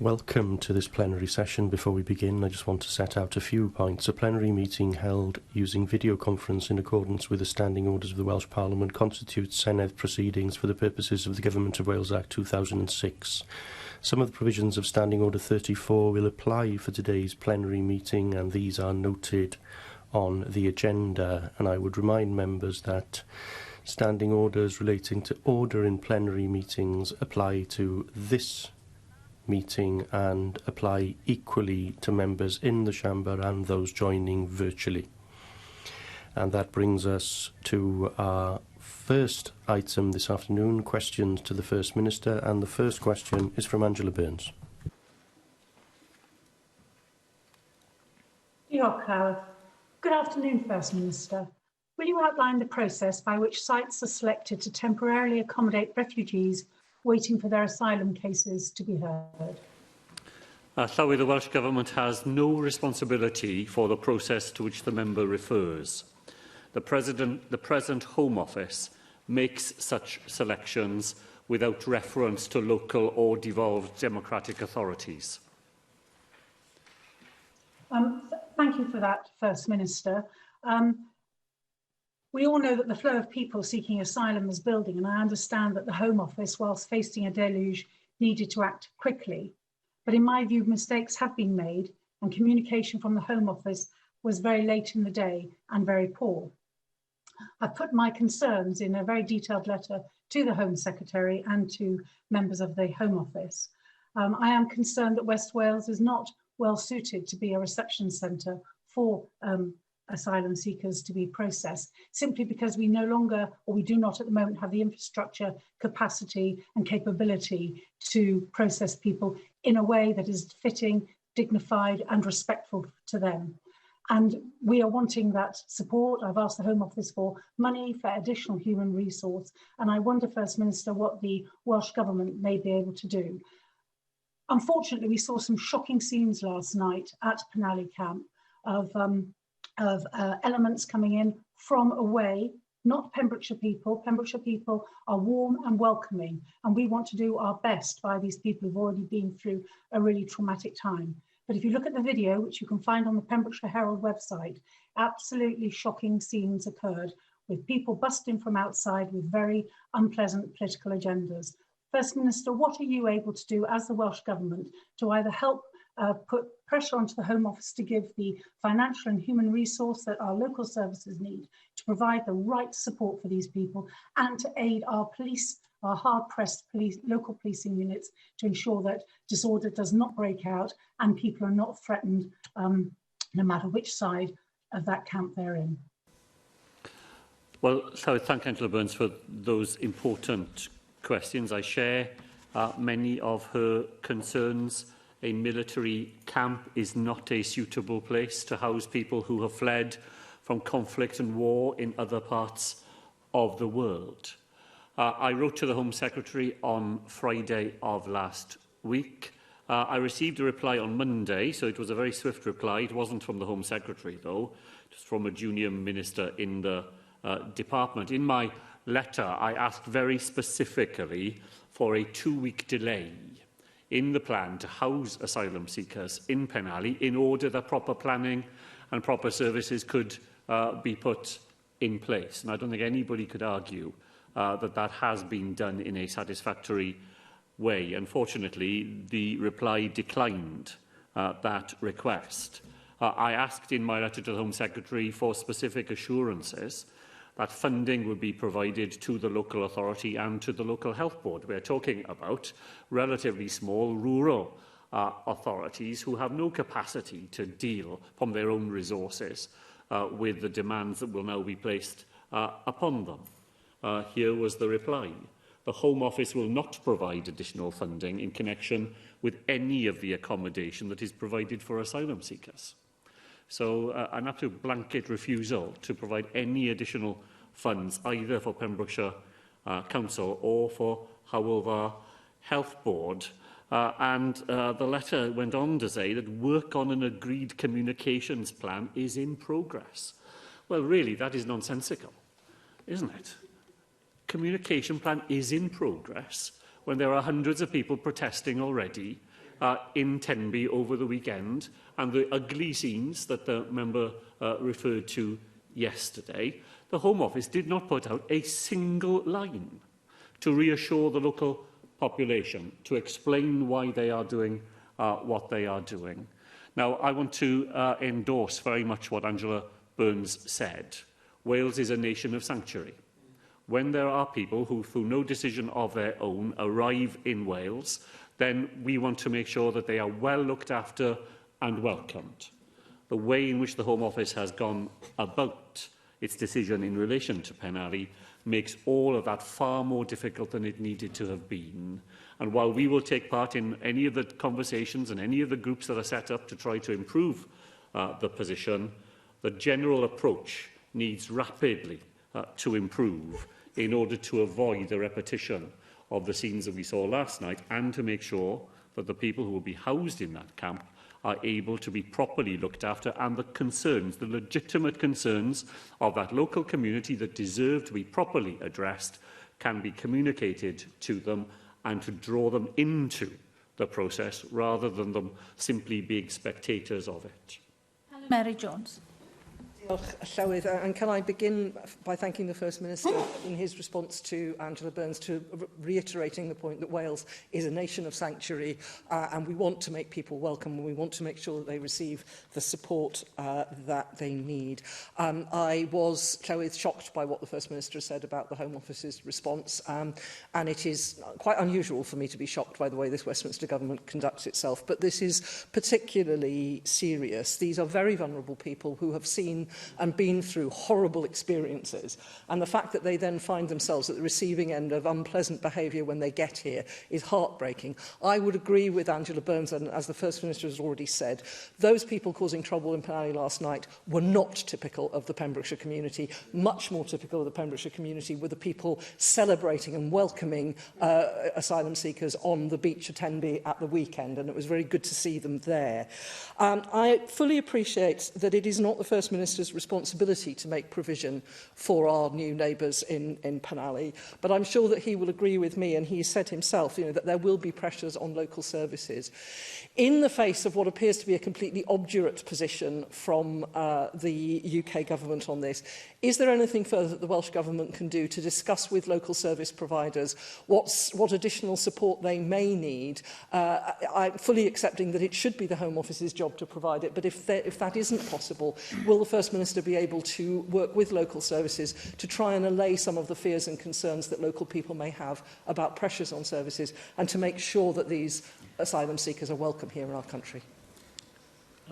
Welcome to this plenary session. Before we begin, I just want to set out a few points. A plenary meeting held using video conference in accordance with the standing orders of the Welsh Parliament constitutes Senedd proceedings for the purposes of the Government of Wales Act 2006. Some of the provisions of Standing Order 34 will apply for today's plenary meeting, and these are noted on the agenda. And I would remind members that standing orders relating to order in plenary meetings apply to this meeting and apply equally to members in the chamber and those joining virtually. And that brings us to our first item this afternoon, questions to the First Minister, and the first question is from Angela Burns. Good afternoon, First Minister. Will you outline the process by which sites are selected to temporarily accommodate refugees waiting for their asylum cases to be heard? The Welsh Government has no responsibility for the process to which the member refers. The present Home Office makes such selections without reference to local or devolved democratic authorities. Thank you for that, First Minister. We all know that the flow of people seeking asylum is building, and I understand that the Home Office, whilst facing a deluge, needed to act quickly. But in my view, mistakes have been made, and communication from the Home Office was very late in the day and very poor. I put my concerns in a very detailed letter to the Home Secretary and to members of the Home Office. I am concerned that West Wales is not well suited to be a reception centre for asylum seekers to be processed, simply because we no longer, or we do not at the moment, have the infrastructure, capacity and capability to process people in a way that is fitting, dignified and respectful to them. And we are wanting that support. I've asked the Home Office for money for additional human resource, and I wonder, First Minister, what the Welsh Government may be able to do. Unfortunately, we saw some shocking scenes last night at Penally Camp of elements coming in from away, not Pembrokeshire people. Pembrokeshire people are warm and welcoming, and we want to do our best by these people who've already been through a really traumatic time. But if you look at the video, which you can find on the Pembrokeshire Herald website, absolutely shocking scenes occurred with people busting from outside with very unpleasant political agendas. First Minister, what are you able to do as the Welsh Government to either help put pressure onto the Home Office to give the financial and human resource that our local services need to provide the right support for these people, and to aid our police, our hard-pressed local policing units, to ensure that disorder does not break out and people are not threatened no matter which side of that camp they're in? Well, so I thank Angela Burns for those important questions. I share many of her concerns. A military camp is not a suitable place to house people who have fled from conflict and war in other parts of the world. I wrote to the Home Secretary on Friday of last week. I received a reply on Monday, so it was a very swift reply. It wasn't from the Home Secretary, though. It was from a junior minister in the department. In my letter, I asked very specifically for a 2-week delay in the plan to house asylum seekers in Penally in order that proper planning and proper services could be put in place. And I don't think anybody could argue that that has been done in a satisfactory way. Unfortunately, the reply declined that request. I asked in my letter to the Home Secretary for specific assurances that funding would be provided to the local authority and to the local health board. We're talking about relatively small rural authorities who have no capacity to deal from their own resources with the demands that will now be placed upon them. Here was the reply. The Home Office will not provide additional funding in connection with any of the accommodation that is provided for asylum seekers. So an absolute blanket refusal to provide any additional funds either for Pembrokeshire Council or for Hywel Health Board. The letter went on to say that work on an agreed communications plan is in progress. Well, really, that is nonsensical, isn't it? Communication plan is in progress when there are hundreds of people protesting already in Tenby over the weekend, and the ugly scenes that the member referred to yesterday, the Home Office did not put out a single line to reassure the local population, to explain why they are doing what they are doing. Now, I want to endorse very much what Angela Burns said. Wales is a nation of sanctuary. When there are people who, through no decision of their own, arrive in Wales, then we want to make sure that they are well looked after and welcomed. The way in which the Home Office has gone about its decision in relation to Penally makes all of that far more difficult than it needed to have been. And while we will take part in any of the conversations and any of the groups that are set up to try to improve the position, the general approach needs rapidly to improve in order to avoid the repetition of the scenes that we saw last night, and to make sure that the people who will be housed in that camp are able to be properly looked after, and the concerns, the legitimate concerns of that local community that deserve to be properly addressed, can be communicated to them, and to draw them into the process rather than them simply being spectators of it. Mary Jones. Llywydd, and can I begin by thanking the First Minister in his response to Angela Burns, to reiterating the point that Wales is a nation of sanctuary, and we want to make people welcome, and we want to make sure that they receive the support that they need. I was, Llywydd, shocked by what the First Minister said about the Home Office's response, and it is quite unusual for me to be shocked by the way this Westminster Government conducts itself, but this is particularly serious. These are very vulnerable people who have seen and been through horrible experiences, and the fact that they then find themselves at the receiving end of unpleasant behaviour when they get here is heartbreaking. I would agree with Angela Burns, and as the First Minister has already said, those people causing trouble in Penally last night were not typical of the Pembrokeshire community. Much more typical of the Pembrokeshire community were the people celebrating and welcoming asylum seekers on the beach at Tenby at the weekend, and it was very good to see them there. I fully appreciate that it is not the First Minister's responsibility to make provision for our new neighbours in Penally, but I'm sure that he will agree with me, and he said himself, that there will be pressures on local services. In the face of what appears to be a completely obdurate position from the UK Government on this, is there anything further that the Welsh Government can do to discuss with local service providers what additional support they may need? I'm fully accepting that it should be the Home Office's job to provide it, but if that isn't possible, will the First Minister be able to work with local services to try and allay some of the fears and concerns that local people may have about pressures on services, and to make sure that these asylum seekers are welcome here in our country?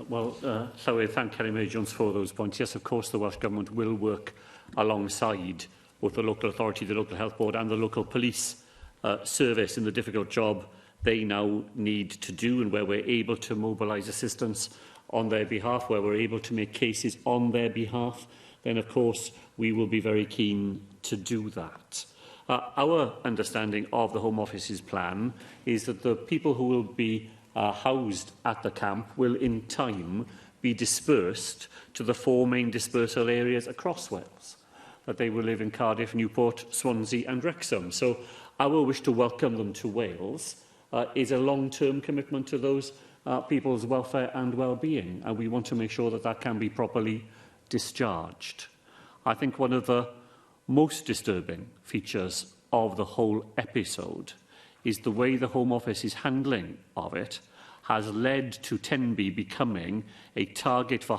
Well, Llywydd, thank Kelly Mary Jones for those points. Yes, of course, the Welsh Government will work alongside both the local authority, the local health board and the local police service in the difficult job they now need to do, and where we're able to mobilise assistance on their behalf, where we're able to make cases on their behalf, then of course we will be very keen to do that. Our understanding of the Home Office's plan is that the people who will be housed at the camp will in time be dispersed to the 4 main dispersal areas across Wales, that they will live in Cardiff, Newport, Swansea and Wrexham. So our wish to welcome them to Wales is a long-term commitment to those people's welfare and well-being, and we want to make sure that that can be properly discharged. I think one of the most disturbing features of the whole episode is the way the Home Office's handling of it has led to Tenby becoming a target for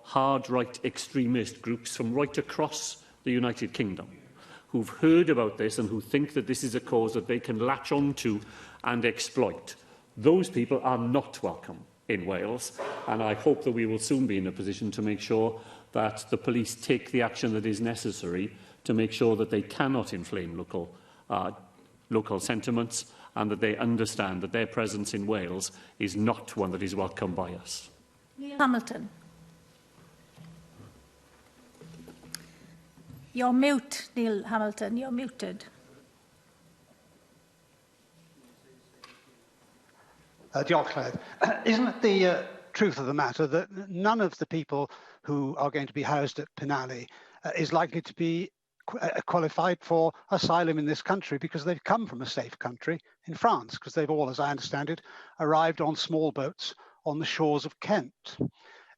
hard right extremist groups from right across the United Kingdom, who've heard about this and who think that this is a cause that they can latch onto and exploit. Those people are not welcome in Wales, and I hope that we will soon be in a position to make sure that the police take the action that is necessary to make sure that they cannot inflame local sentiments, and that they understand that their presence in Wales is not one that is welcome by us. Neil Hamilton. You're mute, Neil Hamilton. You're muted. Diolch, Llywydd. Isn't it the truth of the matter that none of the people who are going to be housed at Penally is likely to be qualified for asylum in this country because they've come from a safe country in France, because they've all, as I understand it, arrived on small boats on the shores of Kent.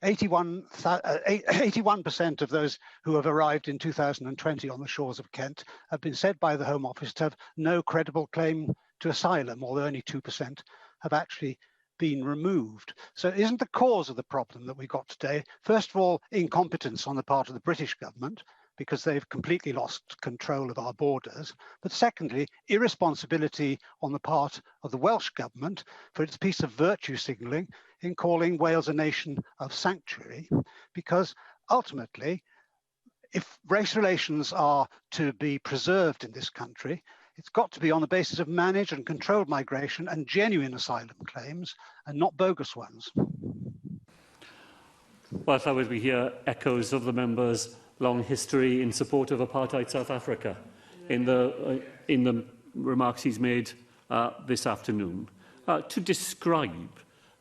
81% of those who have arrived in 2020 on the shores of Kent have been said by the Home Office to have no credible claim to asylum, although only 2% have actually been removed. So isn't the cause of the problem that we've got today, first of all, incompetence on the part of the British government, because they've completely lost control of our borders, but secondly, irresponsibility on the part of the Welsh Government for its piece of virtue signalling in calling Wales a nation of sanctuary, because ultimately, if race relations are to be preserved in this country, it's got to be on the basis of managed and controlled migration and genuine asylum claims, and not bogus ones. Well, Llywydd, we hear echoes of the members' long history in support of apartheid South Africa in the remarks he's made this afternoon. To describe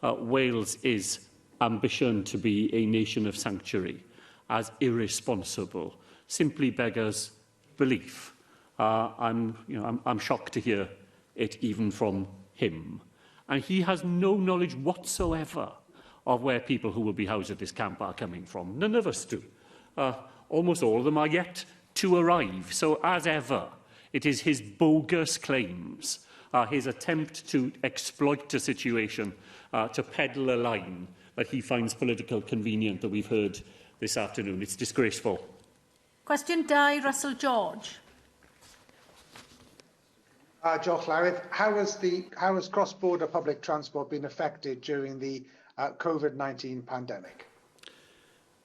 Wales' ambition to be a nation of sanctuary as irresponsible simply beggars belief. I'm shocked to hear it even from him. And he has no knowledge whatsoever of where people who will be housed at this camp are coming from. None of us do. Almost all of them are yet to arrive. So, as ever, it is his bogus claims, his attempt to exploit a situation, to peddle a line that he finds political convenient that we've heard this afternoon. It's disgraceful. Question 2, Russell George. Joel Llywydd, how has cross-border public transport been affected during the COVID-19 pandemic?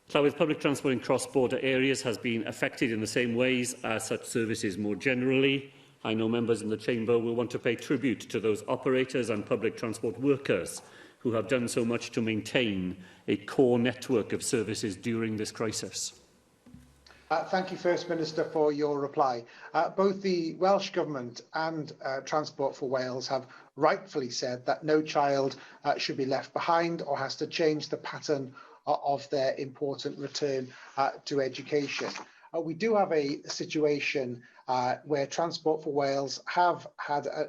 Llywydd, public transport in cross-border areas has been affected in the same ways as such services more generally. I know members in the Chamber will want to pay tribute to those operators and public transport workers who have done so much to maintain a core network of services during this crisis. Thank you, First Minister, for your reply. Both the Welsh Government and Transport for Wales have rightfully said that no child should be left behind or has to change the pattern of their important return to education. We do have a situation where Transport for Wales have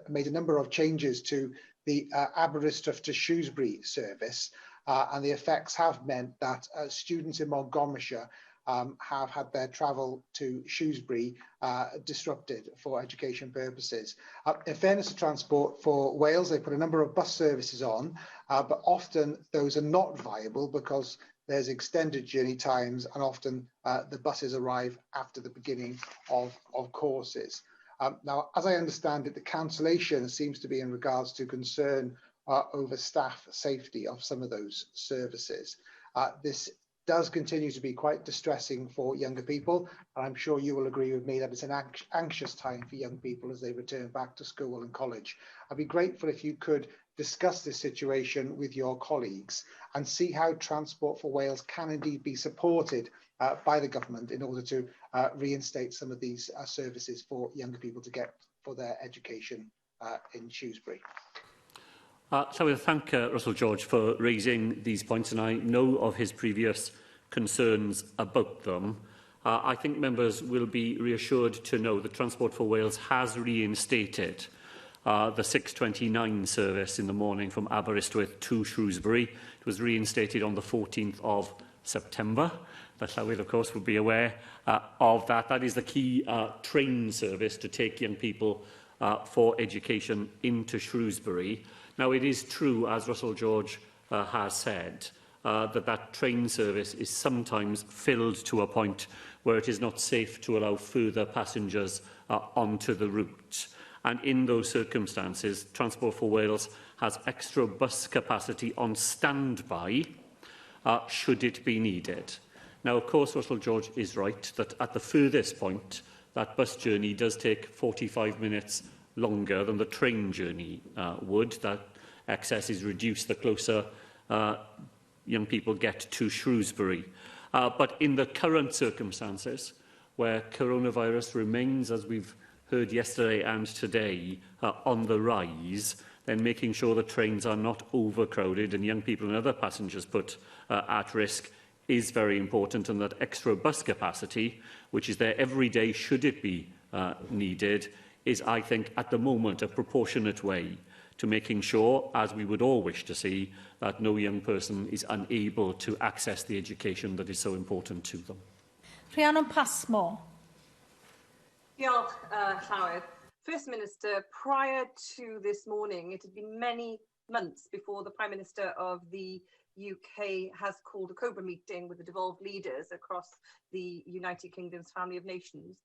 made a number of changes to the Aberystwyth to Shrewsbury service, and the effects have meant that students in Montgomeryshire have had their travel to Shrewsbury disrupted for education purposes. In fairness to Transport for Wales, they put a number of bus services on, but often those are not viable because there's extended journey times, and often the buses arrive after the beginning of courses. Now, as I understand it, the cancellation seems to be in regards to concern over staff safety of some of those services. This does continue to be quite distressing for younger people, and I'm sure you will agree with me that it's an anxious time for young people as they return back to school and college. I'd be grateful if you could discuss this situation with your colleagues and see how Transport for Wales can indeed be supported by the government in order to reinstate some of these services for younger people to get for their education in Shrewsbury. So I thank Russell George for raising these points, and I know of his previous concerns about them. I think members will be reassured to know that Transport for Wales has reinstated the 6:29 service in the morning from Aberystwyth to Shrewsbury. It was reinstated on the 14th of September. But Llywydd, of course, will be aware of that. That is the key train service to take young people for education into Shrewsbury. Now, it is true, as Russell George has said, that train service is sometimes filled to a point where it is not safe to allow further passengers onto the route. And in those circumstances, Transport for Wales has extra bus capacity on standby should it be needed. Now, of course, Russell George is right that at the furthest point, that bus journey does take 45 minutes longer than the train journey would. That excess is reduced the closer young people get to Shrewsbury. But in the current circumstances, where coronavirus remains, as we've heard yesterday and today, on the rise, then making sure the trains are not overcrowded and young people and other passengers put at risk is very important, and that extra bus capacity, which is there every day should it be needed, is, I think, at the moment a proportionate way to making sure, as we would all wish to see, that no young person is unable to access the education that is so important to them. Rhiannon Passmore. Diolch, Llawer. First Minister, prior to this morning, it had been many months before the Prime Minister of the UK has called a COBRA meeting with the devolved leaders across the United Kingdom's family of nations.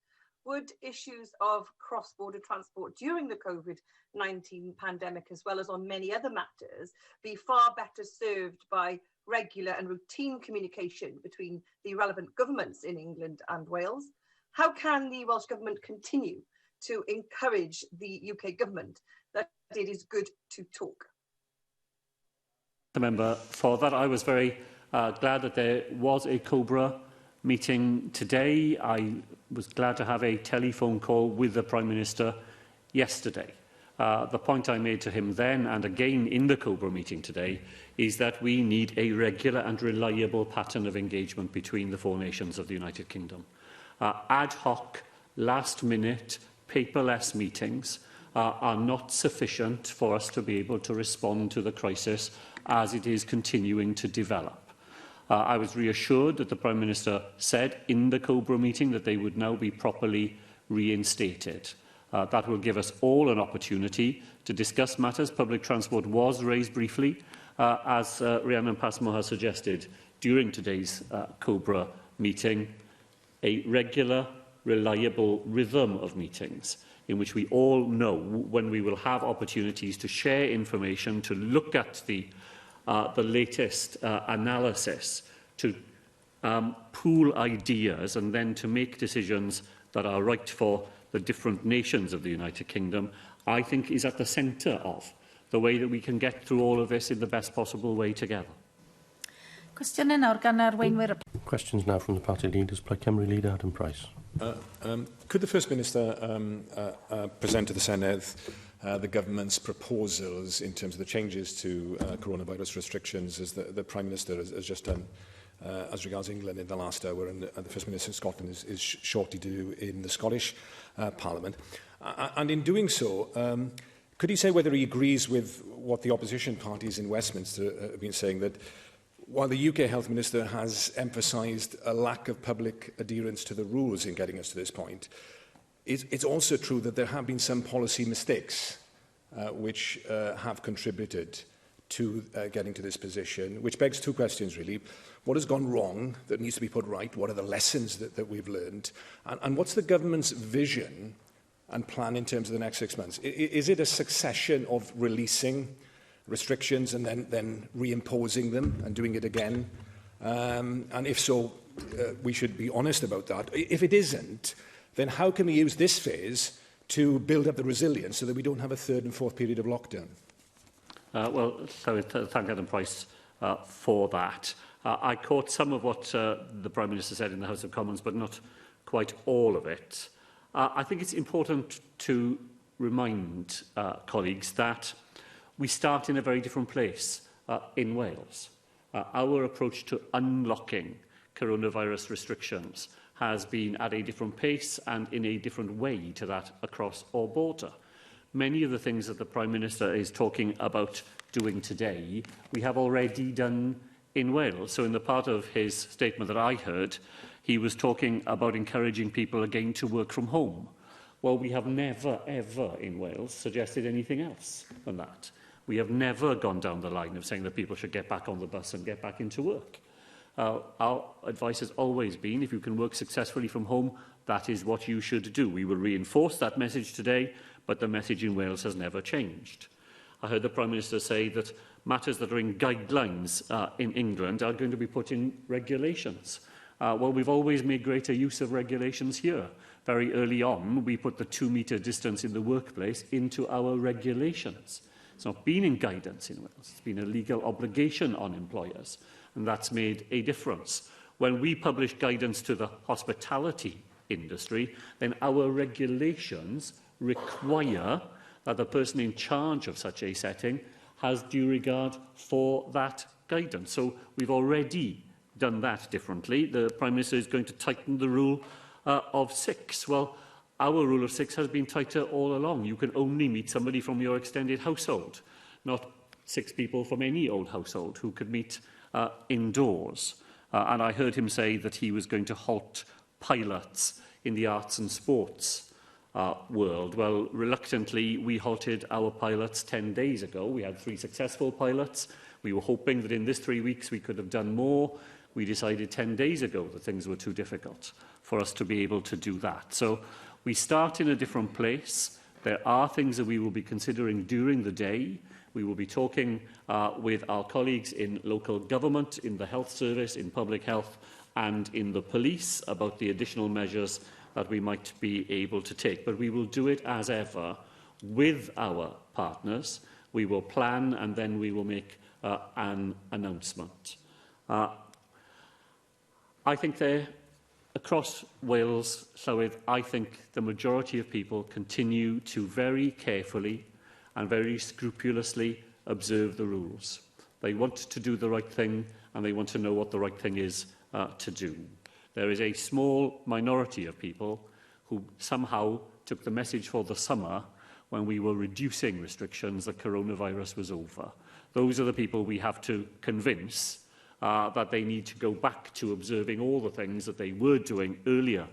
Would issues of cross-border transport during the COVID-19 pandemic, as well as on many other matters, be far better served by regular and routine communication between the relevant governments in England and Wales? How can the Welsh Government continue to encourage the UK Government that it is good to talk? The member for that. I was very glad that there was a COBRA meeting today. I was glad to have a telephone call with the Prime Minister yesterday. The point I made to him then, and again in the COBRA meeting today, is that we need a regular and reliable pattern of engagement between the four nations of the United Kingdom. Ad hoc, last-minute, paperless meetings are not sufficient for us to be able to respond to the crisis as it is continuing to develop. I was reassured that the Prime Minister said in the COBRA meeting that they would now be properly reinstated. That will give us all an opportunity to discuss matters. Public transport was raised briefly, as Rhiannon Passmore has suggested during today's COBRA meeting. A regular, reliable rhythm of meetings in which we all know when we will have opportunities to share information, to look at the latest analysis, to pool ideas and then to make decisions that are right for the different nations of the United Kingdom, I think is at the centre of the way that we can get through all of this in the best possible way together. Cwestiynau nawr gan arweinwyr. Questions now from the party leaders. Plaid Cymru leader Adam Price. Could the First Minister present to the Senedd the government's proposals in terms of the changes to coronavirus restrictions, as the Prime Minister has just done as regards England in the last hour, and the First Minister of Scotland is shortly to do in the Scottish Parliament. And in doing so, could he say whether he agrees with what the opposition parties in Westminster have been saying, that while the UK Health Minister has emphasised a lack of public adherence to the rules in getting us to this point, it's also true that there have been some policy mistakes which have contributed to getting to this position, which begs two questions, really. What has gone wrong that needs to be put right? What are the lessons that we've learned? And what's the government's vision and plan in terms of the next 6 months? Is it a succession of releasing restrictions and then reimposing them and doing it again? And if so, we should be honest about that. If it isn't, then how can we use this phase to build up the resilience so that we don't have a third and fourth period of lockdown? Thank Adam Price for that. I caught some of what the Prime Minister said in the House of Commons, but not quite all of it. I think it's important to remind colleagues that we start in a very different place in Wales. Our approach to unlocking coronavirus restrictions has been at a different pace and in a different way to that across our border. Many of the things that the Prime Minister is talking about doing today, we have already done in Wales. So in the part of his statement that I heard, he was talking about encouraging people again to work from home. Well, we have never, ever in Wales suggested anything else than that. We have never gone down the line of saying that people should get back on the bus and get back into work. Our advice has always been, if you can work successfully from home, that is what you should do. We will reinforce that message today, but the message in Wales has never changed. I heard the Prime Minister say that matters that are in guidelines in England are going to be put in regulations. Well, we've always made greater use of regulations here. Very early on, we put the 2-metre distance in the workplace into our regulations. It's not been in guidance in Wales. It's been a legal obligation on employers, and that's made a difference. When we publish guidance to the hospitality industry, then our regulations require that the person in charge of such a setting has due regard for that guidance. So we've already done that differently. The Prime Minister is going to tighten the rule of 6. Well, our rule of 6 has been tighter all along. You can only meet somebody from your extended household, not 6 people from any old household who could meet indoors. And I heard him say that he was going to halt pilots in the arts and sports world. Well, reluctantly, we halted our pilots 10 days ago. We had 3 successful pilots. We were hoping that in this 3 weeks we could have done more. We decided 10 days ago that things were too difficult for us to be able to do that. So we start in a different place. There are things that we will be considering during the day. We will be talking with our colleagues in local government, in the health service, in public health and in the police about the additional measures that we might be able to take. But we will do it as ever with our partners. We will plan and then we will make an announcement. I think there, across Wales, Llywydd, I think the majority of people continue to very carefully and very scrupulously observe the rules. They want to do the right thing and they want to know what the right thing is to do. There is a small minority of people who somehow took the message for the summer when we were reducing restrictions that coronavirus was over. Those are the people we have to convince that they need to go back to observing all the things that they were doing earlier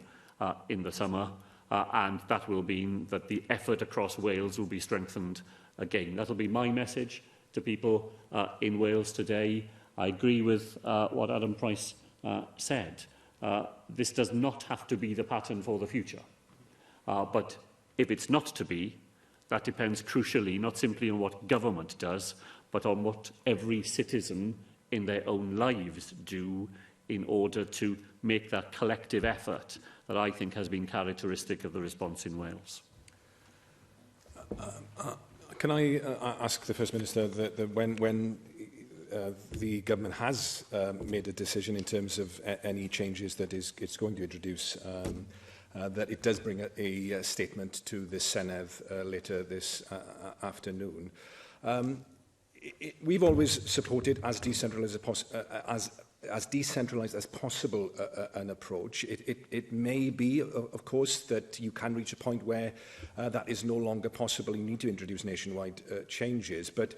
in the summer, and that will mean that the effort across Wales will be strengthened again. That will be my message to people in Wales today. I agree with what Adam Price said. This does not have to be the pattern for the future. But if it's not to be, that depends crucially not simply on what government does, but on what every citizen in their own lives do in order to make that collective effort that I think has been characteristic of the response in Wales. Can I ask the First Minister that when the government has made a decision in terms of any changes that it's going to introduce, that it does bring a statement to the Senedd later this afternoon. We've always supported as decentralised as possible an approach. It may be, of course, that you can reach a point where that is no longer possible. You need to introduce nationwide changes. But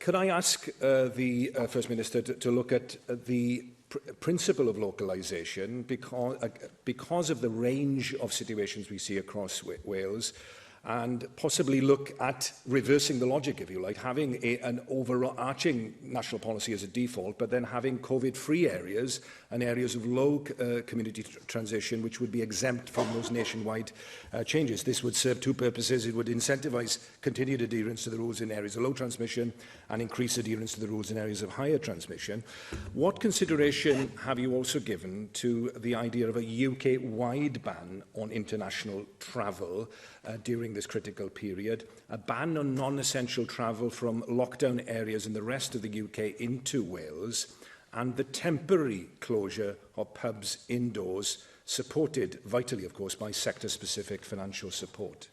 could I ask the First Minister to look at the principle of localisation because of the range of situations we see across Wales, and possibly look at reversing the logic, if you like, having an overarching national policy as a default, but then having COVID-free areas and areas of low community transition which would be exempt from those nationwide changes. This would serve 2 purposes. It would incentivise continued adherence to the rules in areas of low transmission and increase adherence to the rules in areas of higher transmission. What consideration have you also given to the idea of a UK-wide ban on international travel during this critical period, a ban on non-essential travel from lockdown areas in the rest of the UK into Wales, and the temporary closure of pubs indoors, supported vitally, of course, by sector-specific financial support?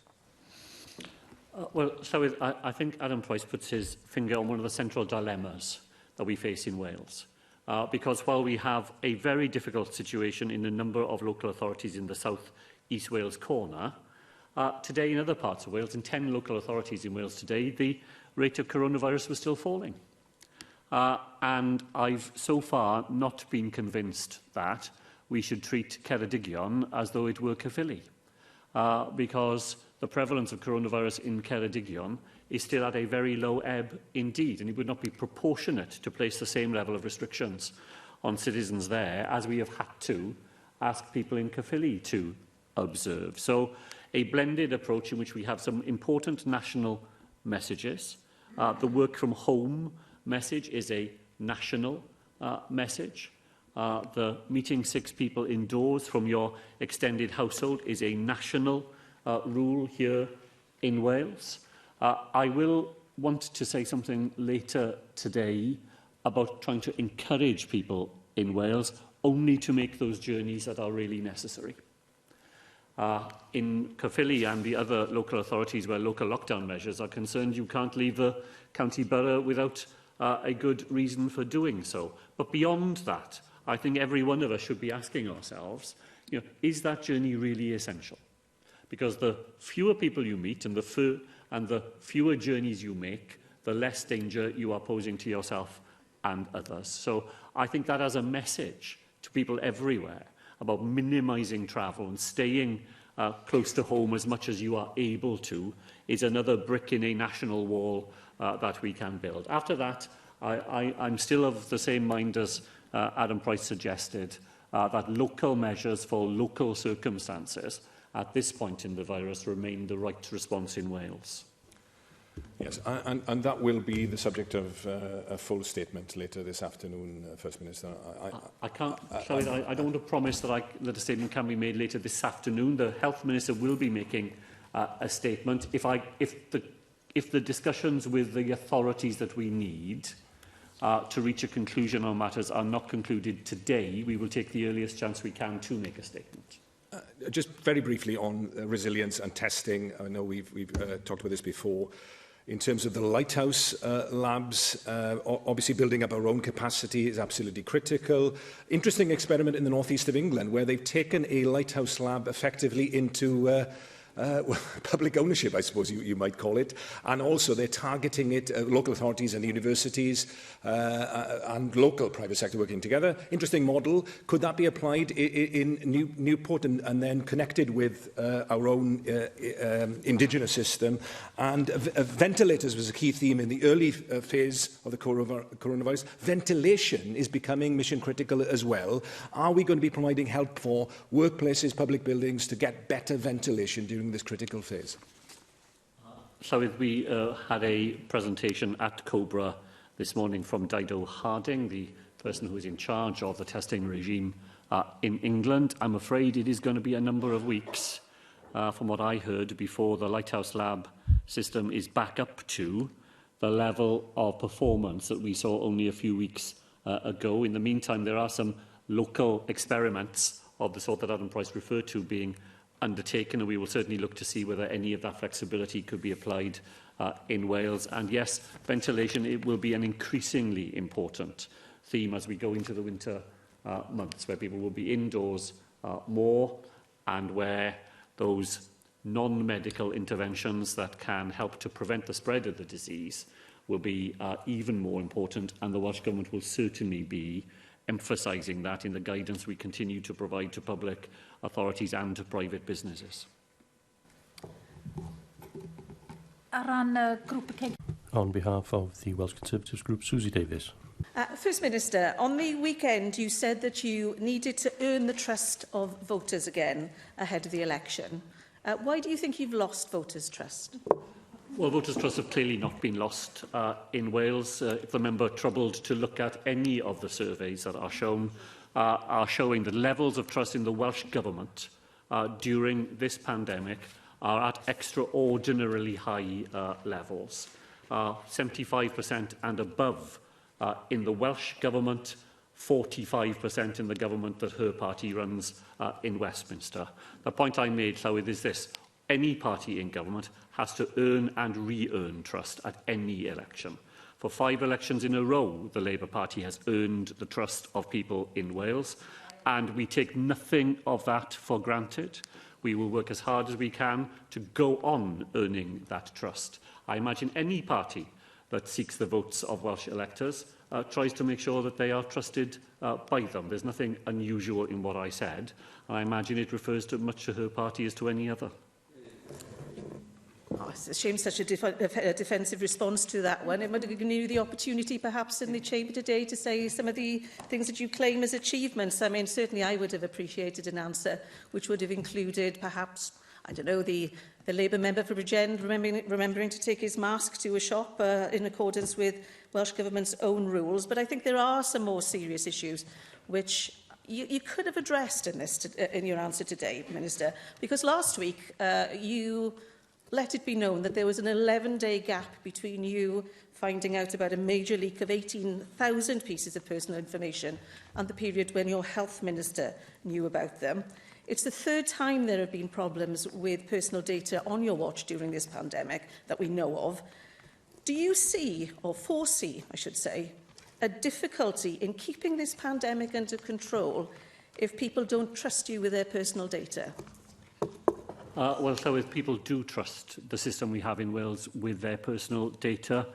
Well, so I think Adam Price puts his finger on one of the central dilemmas that we face in Wales. Because while we have a very difficult situation in a number of local authorities in the South East Wales corner, today in other parts of Wales, in 10 local authorities in Wales today, the rate of coronavirus was still falling. And I've so far not been convinced that we should treat Ceredigion as though it were Caerphilly, because the prevalence of coronavirus in Ceredigion is still at a very low ebb indeed, and it would not be proportionate to place the same level of restrictions on citizens there as we have had to ask people in Caerphilly to observe. So a blended approach in which we have some important national messages. The work from home message is a national message. The meeting 6 people indoors from your extended household is a national rule here in Wales. I will want to say something later today about trying to encourage people in Wales only to make those journeys that are really necessary. In Caerphilly and the other local authorities where local lockdown measures are concerned, you can't leave the county borough without a good reason for doing so. But beyond that, I think every one of us should be asking ourselves, is that journey really essential? Because the fewer people you meet and the fewer journeys you make, the less danger you are posing to yourself and others. So I think that as a message to people everywhere about minimising travel and staying close to home as much as you are able to is another brick in a national wall that we can build. After that, I'm still of the same mind as Adam Price suggested, that local measures for local circumstances at this point in the virus remain the right response in Wales. Yes, and that will be the subject of a full statement later this afternoon, First Minister. I can't. Sorry, I don't want to promise that a statement can be made later this afternoon. The Health Minister will be making a statement. If the discussions with the authorities that we need to reach a conclusion on matters are not concluded today, we will take the earliest chance we can to make a statement. Just very briefly on resilience and testing. I know we've talked about this before. In terms of the lighthouse labs, obviously building up our own capacity is absolutely critical. Interesting experiment in the northeast of England where they've taken a lighthouse lab effectively into public ownership, I suppose you might call it, and also they're targeting it, local authorities and universities and local private sector working together. Interesting model. Could that be applied in Newport and then connected with our own indigenous system? And ventilators was a key theme in the early phase of the coronavirus. Ventilation is becoming mission critical as well. Are we going to be providing help for workplaces, public buildings to get better ventilation during this critical phase? So we had a presentation at Cobra this morning from Dido Harding, the person who is in charge of the testing regime in England. I'm afraid it is going to be a number of weeks, from what I heard, before the Lighthouse Lab system is back up to the level of performance that we saw only a few weeks ago. In the meantime, there are some local experiments of the sort that Adam Price referred to being undertaken, and we will certainly look to see whether any of that flexibility could be applied in Wales. And yes, ventilation, it will be an increasingly important theme as we go into the winter months, where people will be indoors more and where those non-medical interventions that can help to prevent the spread of the disease will be even more important, and the Welsh Government will certainly be emphasising that in the guidance we continue to provide to public authorities and to private businesses. On behalf of the Welsh Conservatives group, Susie Davies. First Minister, on the weekend you said that you needed to earn the trust of voters again ahead of the election. Why do you think you've lost voters' trust? Well, voters' trust have clearly not been lost in Wales. If the member troubled to look at any of the surveys that are showing the levels of trust in the Welsh Government during this pandemic are at extraordinarily high levels. 75% and above in the Welsh Government, 45% in the government that her party runs in Westminster. The point I made, Llywyd, is this. Any party in government has to earn and re-earn trust at any election. For 5 elections in a row, the Labour Party has earned the trust of people in Wales, and we take nothing of that for granted. We will work as hard as we can to go on earning that trust. I imagine any party that seeks the votes of Welsh electors tries to make sure that they are trusted by them. There's nothing unusual in what I said, and I imagine it refers to much to her party as to any other. Oh, it's a shame such a defensive response to that one. It might have given you the opportunity perhaps in the chamber today to say some of the things that you claim as achievements. I mean, certainly I would have appreciated an answer which would have included perhaps, I don't know, the Labour member for Bridgend remembering to take his mask to a shop in accordance with Welsh Government's own rules. But I think there are some more serious issues which you could have addressed in your answer today, Minister, because last week you let it be known that there was an 11-day gap between you finding out about a major leak of 18,000 pieces of personal information and the period when your health minister knew about them. It's the 3rd time there have been problems with personal data on your watch during this pandemic that we know of. Do you see, or foresee, I should say, a difficulty in keeping this pandemic under control if people don't trust you with their personal data? Well, so if people do trust the system we have in Wales with their personal data,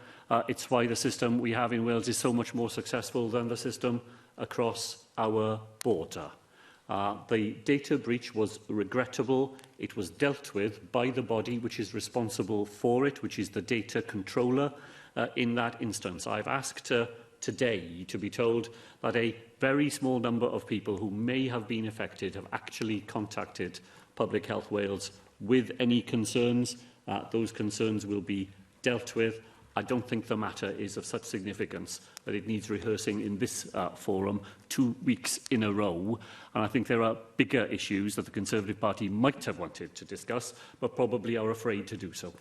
it's why the system we have in Wales is so much more successful than the system across our border. The data breach was regrettable. It was dealt with by the body which is responsible for it, which is the data controller in that instance. I've asked today to be told that a very small number of people who may have been affected have actually contacted Public Health Wales with any concerns. Those concerns will be dealt with. I don't think the matter is of such significance that it needs rehearsing in this forum 2 weeks in a row. And I think there are bigger issues that the Conservative Party might have wanted to discuss, but probably are afraid to do so.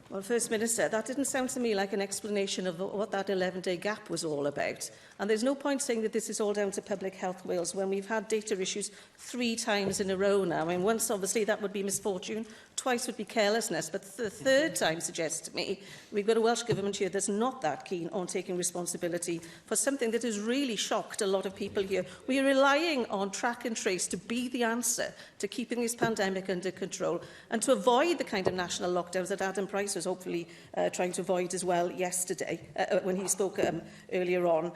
Well, First Minister, that didn't sound to me like an explanation of what that 11-day gap was all about. And there's no point saying that this is all down to Public Health Wales when we've had data issues 3 times in a row now. I mean, once, obviously, that would be misfortune. Twice would be carelessness. But the third time suggests to me we've got a Welsh Government here that's not that keen on taking responsibility for something that has really shocked a lot of people here. We are relying on track and trace to be the answer to keeping this pandemic under control and to avoid the kind of national lockdowns that Adam Price was hopefully trying to avoid as well yesterday when he spoke earlier on.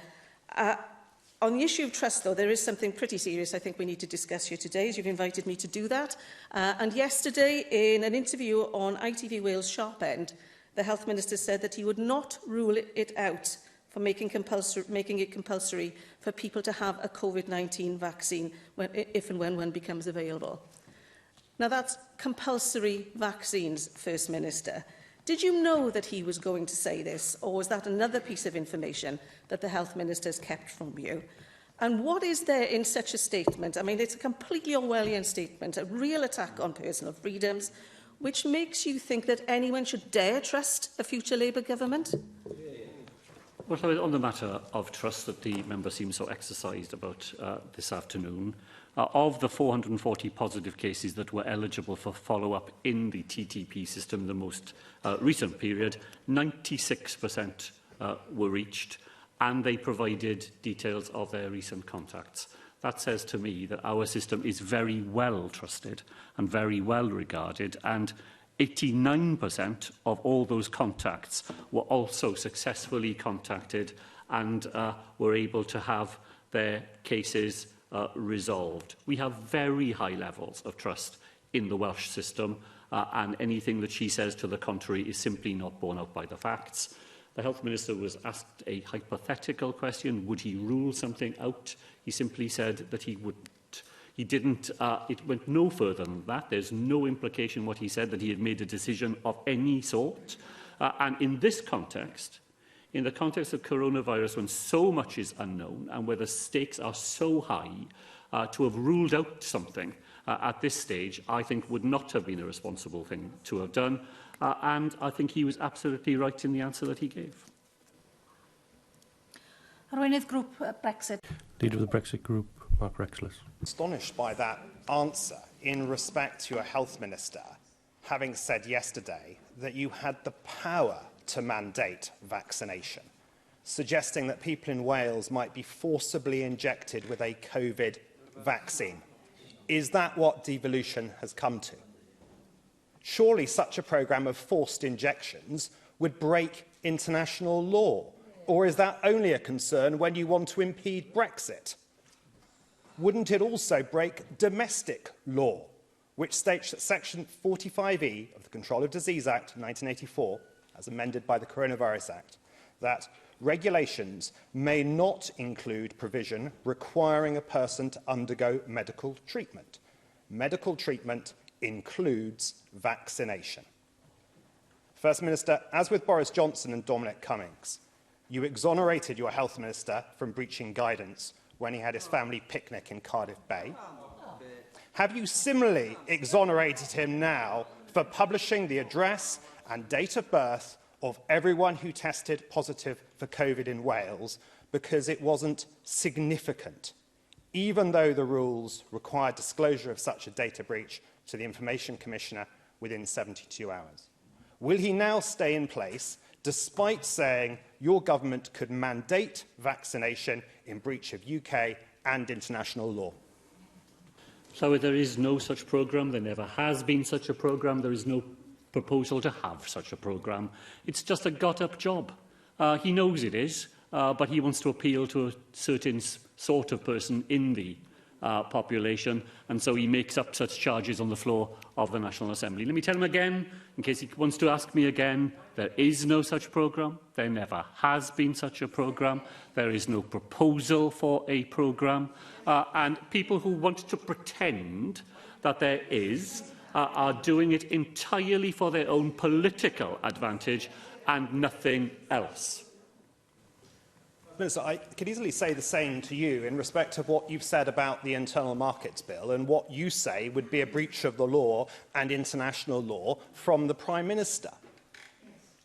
On the issue of trust, though, there is something pretty serious I think we need to discuss here today, as you've invited me to do that. And yesterday, in an interview on ITV Wales Sharp End, the Health Minister said that he would not rule it out for making it compulsory for people to have a COVID-19 vaccine if and when one becomes available. Now, that's compulsory vaccines, First Minister. Did you know that he was going to say this, or was that another piece of information that the Health Minister has kept from you? And what is there in such a statement? I mean, it's a completely Orwellian statement, a real attack on personal freedoms, which makes you think that anyone should dare trust a future Labour government? Well, on the matter of trust that the member seems so exercised about this afternoon, of the 440 positive cases that were eligible for follow-up in the TTP system in the most recent period, 96% were reached, and they provided details of their recent contacts. That says to me that our system is very well trusted and very well regarded, and 89% of all those contacts were also successfully contacted and were able to have their cases resolved. We have very high levels of trust in the Welsh system, and anything that she says to the contrary is simply not borne out by the facts. The Health Minister was asked a hypothetical question. Would he rule something out? He simply said that he wouldn't. He didn't, it went no further than that. There's no implication what he said that he had made a decision of any sort. And in this context, in the context of coronavirus, when so much is unknown and where the stakes are so high, to have ruled out something at this stage, I think would not have been a responsible thing to have done. And I think he was absolutely right in the answer that he gave. Arweinydd Grŵp Brexit. Leader of the Brexit Group, Mark Rexless. Astonished by that answer in respect to a health minister having said yesterday that you had the power to mandate vaccination, suggesting that people in Wales might be forcibly injected with a COVID vaccine. Is that what devolution has come to? Surely such a programme of forced injections would break international law. Or is that only a concern when you want to impede Brexit? Wouldn't it also break domestic law, which states that Section 45E of the Control of Disease Act 1984, as amended by the Coronavirus Act, that regulations may not include provision requiring a person to undergo medical treatment. Medical treatment includes vaccination. First Minister, as with Boris Johnson and Dominic Cummings, you exonerated your health minister from breaching guidance when he had his family picnic in Cardiff Bay. Have you similarly exonerated him now for publishing the address and date of birth of everyone who tested positive for COVID in Wales because it wasn't significant, even though the rules required disclosure of such a data breach to the Information Commissioner within 72 hours? Will he now stay in place despite saying your government could mandate vaccination in breach of UK and international law? So there is no such programme. There never has been such a programme. There is no proposal to have such a programme. It's just a got-up job. He knows it is, but he wants to appeal to a certain sort of person in the population, and so he makes up such charges on the floor of the National Assembly. Let me tell him again, in case he wants to ask me again, there is no such programme. There never has been such a programme. There is no proposal for a programme. And people who want to pretend that there is are doing it entirely for their own political advantage and nothing else. Minister, I could easily say the same to you in respect of what you've said about the Internal Markets Bill and what you say would be a breach of the law and international law from the Prime Minister.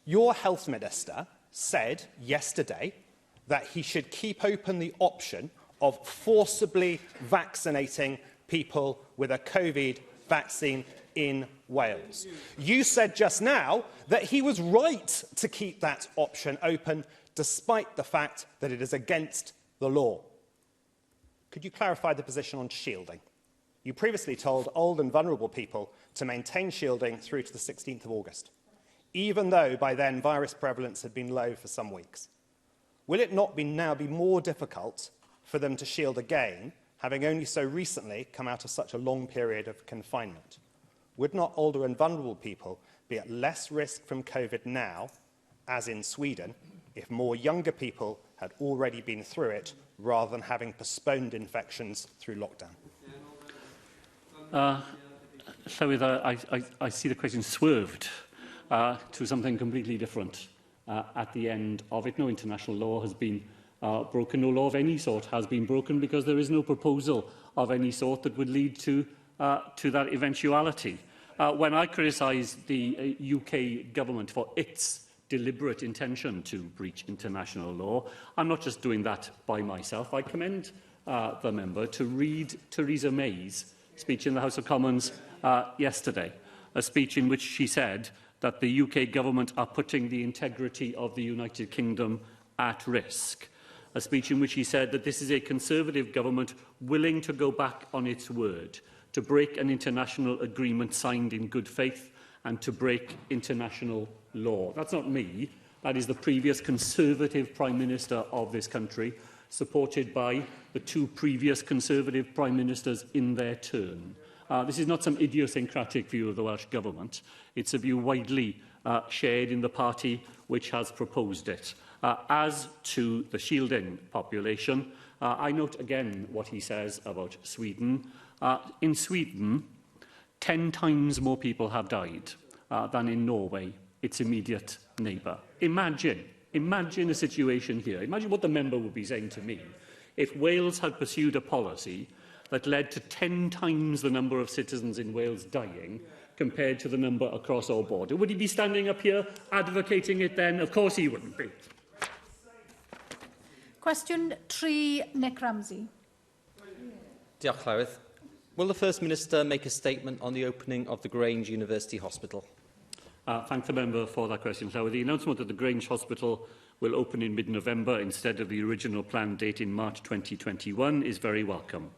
Your Health Minister said yesterday that he should keep open the option of forcibly vaccinating people with a COVID vaccine in Wales. You said just now that he was right to keep that option open, despite the fact that it is against the law. Could you clarify the position on shielding? You previously told old and vulnerable people to maintain shielding through to the 16th of August, even though by then virus prevalence had been low for some weeks. Will it not now be more difficult for them to shield again, having only so recently come out of such a long period of confinement? Would not older and vulnerable people be at less risk from COVID now, as in Sweden, if more younger people had already been through it, rather than having postponed infections through lockdown? I see the question swerved to something completely different at the end of it. No international law has been broken. No law of any sort has been broken, because there is no proposal of any sort that would lead to that eventuality. When I criticise the UK government for its deliberate intention to breach international law, I'm not just doing that by myself. I commend the member to read Theresa May's speech in the House of Commons yesterday, a speech in which she said that the UK government are putting the integrity of the United Kingdom at risk, a speech in which he said that this is a Conservative government willing to go back on its word, to break an international agreement signed in good faith and to break international law. That's not me. That is the previous Conservative Prime Minister of this country, supported by the two previous Conservative Prime Ministers in their turn. This is not some idiosyncratic view of the Welsh Government. It's a view widely shared in the party which has proposed it. As to the shielding population, I note again what he says about Sweden. In Sweden, 10 times more people have died than in Norway, its immediate neighbour. Imagine a situation here. Imagine what the member would be saying to me if Wales had pursued a policy that led to 10 times the number of citizens in Wales dying compared to the number across our border. Would he be standing up here advocating it then? Of course he wouldn't be. Question 3, Nick Ramsey. Diolch, Llywydd. Will the First Minister make a statement on the opening of the Grange University Hospital? Thank the member for that question. So the announcement that the Grange Hospital will open in mid-November instead of the original planned date in March 2021 is very welcome.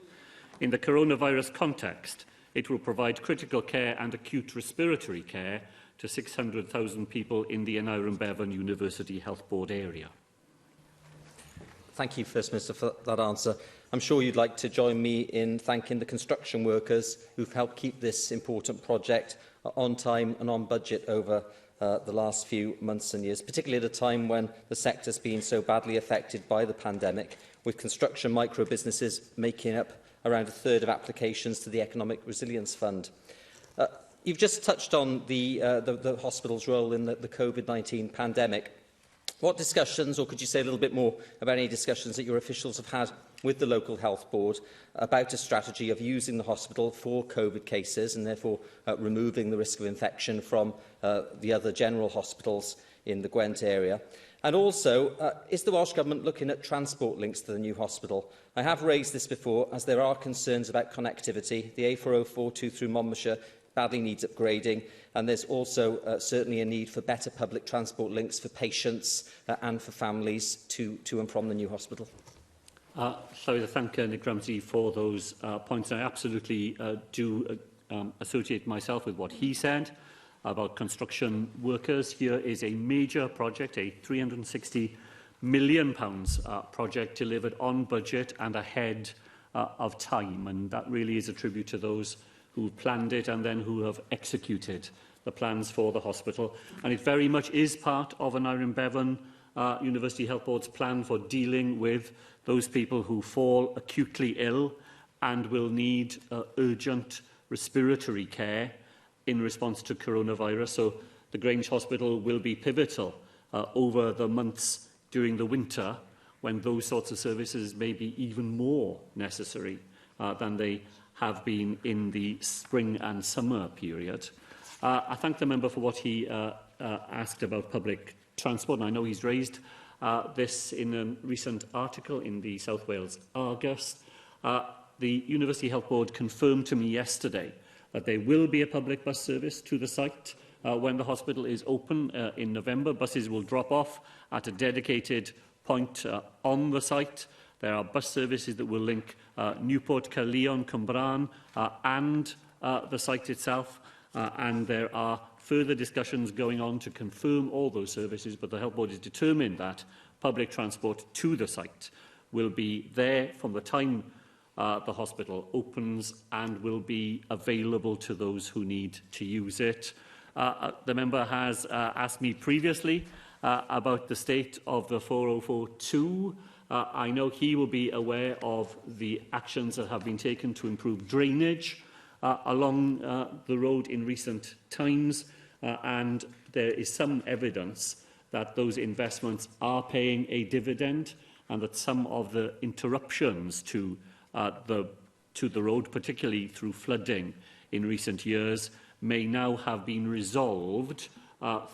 In the coronavirus context, it will provide critical care and acute respiratory care to 600,000 people in the Aneurin Bevan University Health Board area. Thank you, First Minister, for that answer. I'm sure you'd like to join me in thanking the construction workers who've helped keep this important project on time and on budget over the last few months and years, particularly at a time when the sector's been so badly affected by the pandemic, with construction micro-businesses making up around a third of applications to the Economic Resilience Fund. You've just touched on the hospital's role in the COVID-19 pandemic. What discussions, or could you say a little bit more about any discussions that your officials have had with the local health board about a strategy of using the hospital for COVID cases and therefore removing the risk of infection from the other general hospitals in the Gwent area? And also, is the Welsh Government looking at transport links to the new hospital? I have raised this before, as there are concerns about connectivity. The A4042 through Monmouthshire badly needs upgrading, and there's also certainly a need for better public transport links for patients and for families to and from the new hospital. Sorry to thank Nick Ramsey for those points. I absolutely do associate myself with what he said about construction workers. Here is a major project, a £360 million project delivered on budget and ahead of time, and that really is a tribute to those who planned it and then who have executed the plans for the hospital. And it very much is part of an Iron Bevan University Health Board's plan for dealing with those people who fall acutely ill and will need urgent respiratory care in response to coronavirus. So the Grange Hospital will be pivotal over the months during the winter, when those sorts of services may be even more necessary than they have been in the spring and summer period. I thank the member for what he asked about public transport, and I know he's raised this in a recent article in the South Wales Argus. The University Health Board confirmed to me yesterday that there will be a public bus service to the site when the hospital is open in November. Buses will drop off at a dedicated point on the site. There are bus services that will link Newport, Caerleon, Cwmbran and the site itself, and there are further discussions going on to confirm all those services, but the Health Board is determined that public transport to the site will be there from the time the hospital opens and will be available to those who need to use it. The member has asked me previously about the state of the 4042. I know he will be aware of the actions that have been taken to improve drainage along the road in recent times, and there is some evidence that those investments are paying a dividend, and that some of the interruptions to the road, particularly through flooding in recent years, may now have been resolved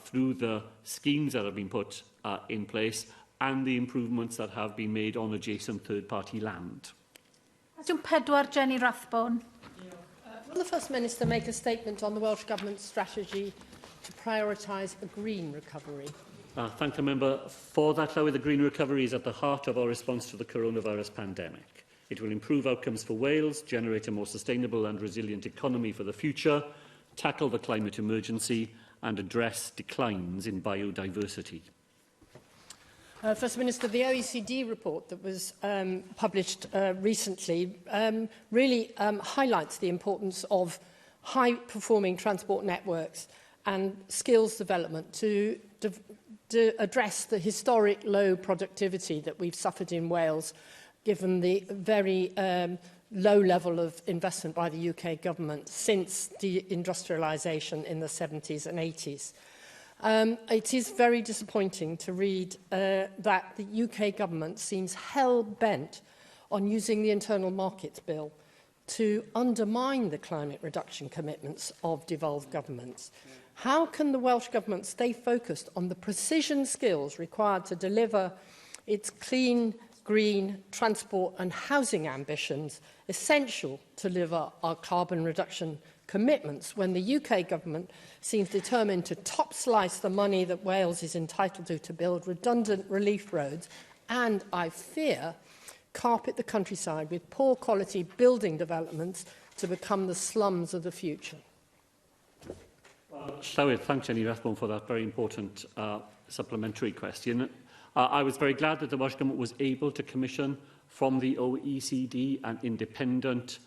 through the schemes that have been put in place and the improvements that have been made on adjacent third-party land. Cwestiwn 4, Jenny Rathbone. Will the First Minister make a statement on the Welsh Government's strategy to prioritise a green recovery? Thank the member for that. Llywydd, the green recovery is at the heart of our response to the coronavirus pandemic. It will improve outcomes for Wales, generate a more sustainable and resilient economy for the future, tackle the climate emergency and address declines in biodiversity. First Minister, the OECD report that was published recently really highlights the importance of high-performing transport networks and skills development to address the historic low productivity that we've suffered in Wales, given the very low level of investment by the UK government since deindustrialisation in the 70s and 80s. It is very disappointing to read that the UK government seems hell-bent on using the Internal Markets Bill to undermine the climate reduction commitments of devolved governments. How can the Welsh Government stay focused on the precision skills required to deliver its clean, green, transport and housing ambitions, essential to deliver our carbon reduction commitments, when the UK Government seems determined to top-slice the money that Wales is entitled to build redundant relief roads and, I fear, carpet the countryside with poor-quality building developments to become the slums of the future? Llywydd, thanks Jenny Rathbone for that very important supplementary question. I was very glad that the Welsh Government was able to commission from the OECD an independent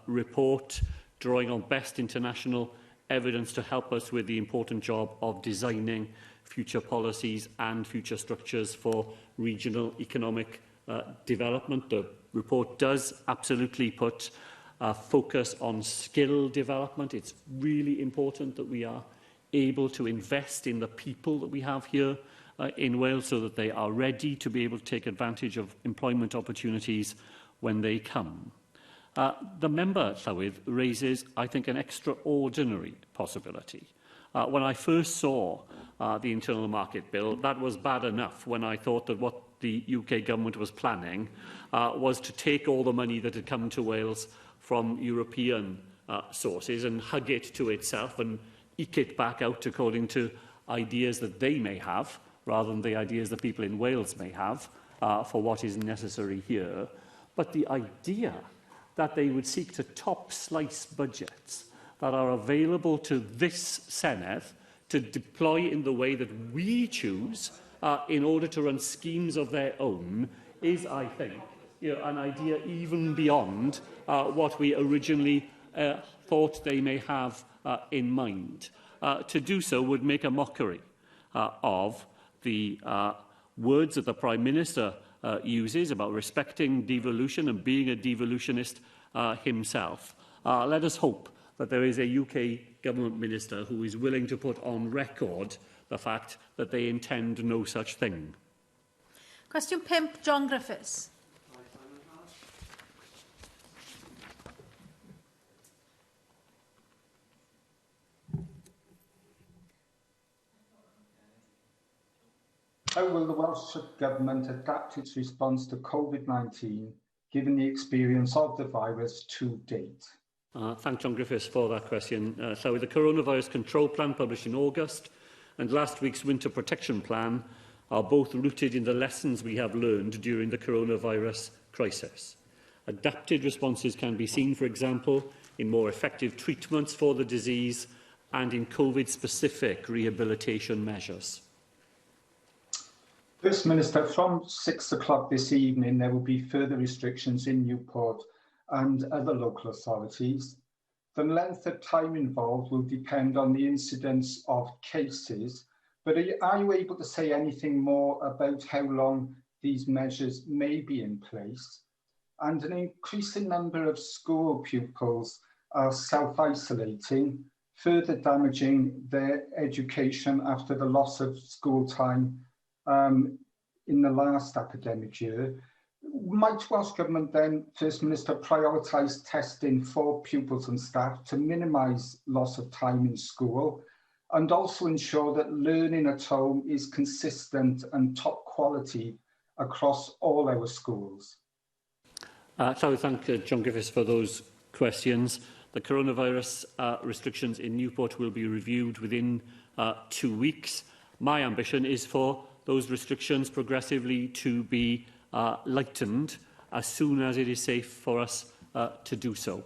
report drawing on best international evidence to help us with the important job of designing future policies and future structures for regional economic development. The report does absolutely put focus on skill development. It's really important that we are able to invest in the people that we have here in Wales so that they are ready to be able to take advantage of employment opportunities when they come. The member, Llywydd, raises, I think, an extraordinary possibility. When I first saw the Internal Market Bill, that was bad enough when I thought that what the UK Government was planning was to take all the money that had come to Wales from European sources and hug it to itself and eke it back out according to ideas that they may have, rather than the ideas that people in Wales may have for what is necessary here. But the idea that they would seek to top-slice budgets that are available to this Senedd to deploy in the way that we choose in order to run schemes of their own is, I think, an idea even beyond what we originally thought they may have in mind. To do so would make a mockery of the words that the Prime Minister uses about respecting devolution and being a devolutionist himself. Let us hope that there is a UK Government Minister who is willing to put on record the fact that they intend no such thing. Question 5, John Griffiths. How will the Welsh Government adapt its response to COVID-19, given the experience of the virus to date? Thank John Griffiths for that question. So the Coronavirus Control Plan published in August and last week's Winter Protection Plan are both rooted in the lessons we have learned during the coronavirus crisis. Adapted responses can be seen, for example, in more effective treatments for the disease and in COVID-specific rehabilitation measures. First Minister, from 6 o'clock this evening, there will be further restrictions in Newport and other local authorities. The length of time involved will depend on the incidence of cases, but are you able to say anything more about how long these measures may be in place? And an increasing number of school pupils are self-isolating, further damaging their education after the loss of school time in the last academic year. Might Welsh Government then, First Minister, prioritise testing for pupils and staff to minimise loss of time in school and also ensure that learning at home is consistent and top quality across all our schools? So I thank John Griffiths for those questions. The coronavirus restrictions in Newport will be reviewed within 2 weeks. My ambition is for those restrictions progressively to be lightened as soon as it is safe for us to do so.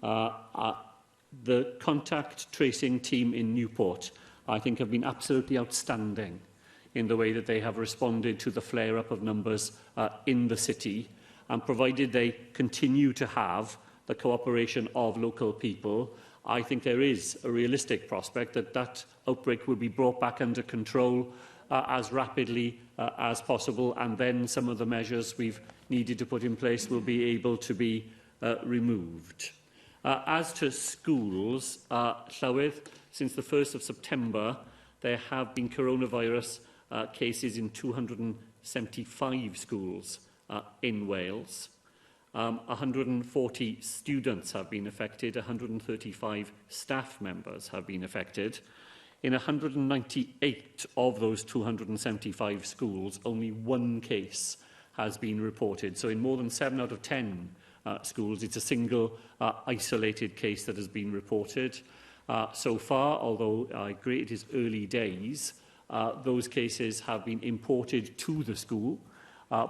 The contact tracing team in Newport, I think, have been absolutely outstanding in the way that they have responded to the flare-up of numbers in the city, and provided they continue to have the cooperation of local people, I think there is a realistic prospect that that outbreak will be brought back under control as rapidly as possible, and then some of the measures we've needed to put in place will be able to be removed. As to schools, Llywydd, since the 1st of September, there have been coronavirus cases in 275 schools in Wales. 140 students have been affected, 135 staff members have been affected. In 198 of those 275 schools, only one case has been reported. So in more than 7 out of 10 schools, it's a single isolated case that has been reported. So far, although I agree it is early days, those cases have been imported to the school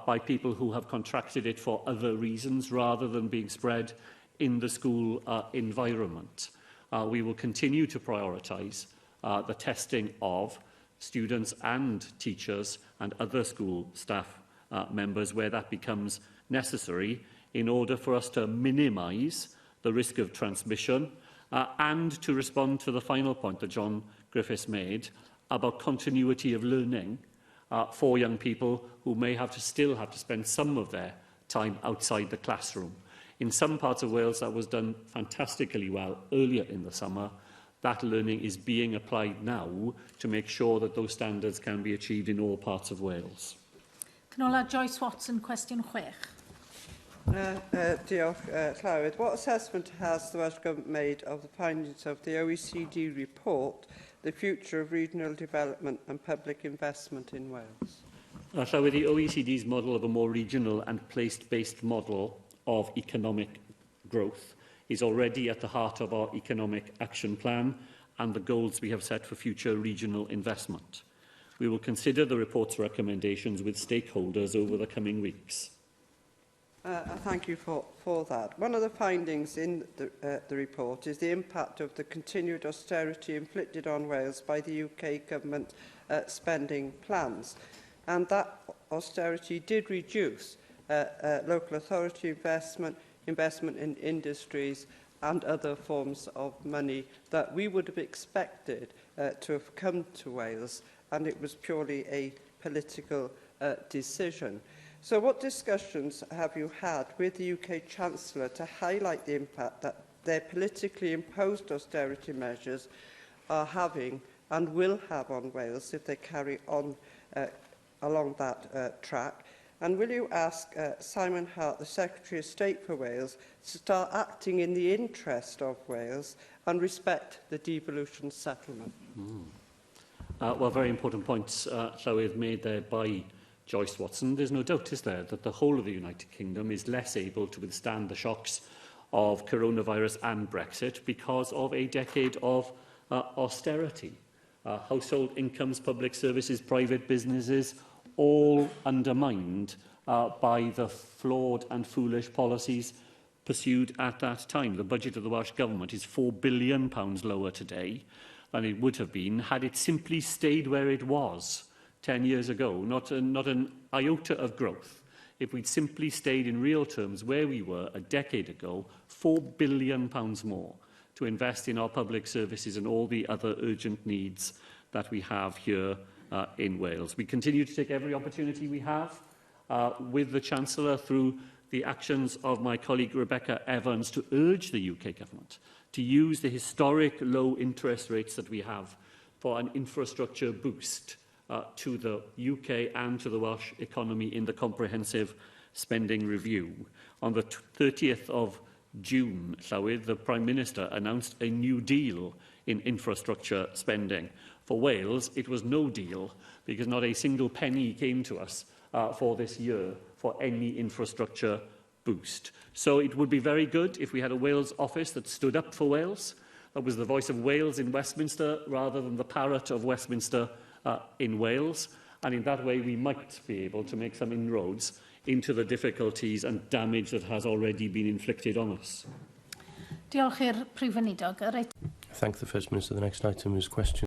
by people who have contracted it for other reasons rather than being spread in the school environment. We will continue to prioritise the testing of students and teachers and other school staff members where that becomes necessary in order for us to minimise the risk of transmission and to respond to the final point that John Griffiths made about continuity of learning for young people who may still have to spend some of their time outside the classroom. In some parts of Wales, that was done fantastically well earlier in the summer. That learning is being applied now to make sure that those standards can be achieved in all parts of Wales. Canola Joyce Watson, question 6. Diolch, Llywydd. What assessment has the Welsh Government made of the findings of the OECD report, The Future of Regional Development and Public Investment in Wales? Llywydd, the OECD's model of a more regional and place-based model of economic growth is already at the heart of our economic action plan and the goals we have set for future regional investment. We will consider the report's recommendations with stakeholders over the coming weeks. Thank you for that. One of the findings in the report is the impact of the continued austerity inflicted on Wales by the UK Government spending plans. And that austerity did reduce local authority investment in industries and other forms of money that we would have expected to have come to Wales, and it was purely a political decision. So what discussions have you had with the UK Chancellor to highlight the impact that their politically imposed austerity measures are having and will have on Wales if they carry on along that track? And will you ask Simon Hart, the Secretary of State for Wales, to start acting in the interest of Wales and respect the devolution settlement? Well, very important points, Llywydd, made there by Joyce Watson. There's no doubt, is there, that the whole of the United Kingdom is less able to withstand the shocks of coronavirus and Brexit because of a decade of austerity. Household incomes, public services, private businesses, all undermined by the flawed and foolish policies pursued at that time. The budget of the Welsh Government is £4 billion lower today than it would have been had it simply stayed where it was 10 years ago, not an iota of growth. If we'd simply stayed in real terms where we were a decade ago, £4 billion more to invest in our public services and all the other urgent needs that we have here in Wales. We continue to take every opportunity we have with the Chancellor through the actions of my colleague Rebecca Evans to urge the UK Government to use the historic low interest rates that we have for an infrastructure boost to the UK and to the Welsh economy in the comprehensive spending review. On the 30th of June, Llywydd, the Prime Minister announced a new deal in infrastructure spending. For Wales, it was no deal because not a single penny came to us for this year for any infrastructure boost. So it would be very good if we had a Wales office that stood up for Wales, that was the voice of Wales in Westminster rather than the parrot of Westminster in Wales, and in that way we might be able to make some inroads into the difficulties and damage that has already been inflicted on us. Diolch i'r Prif Weinidog. Thank the First Minister. The next item is question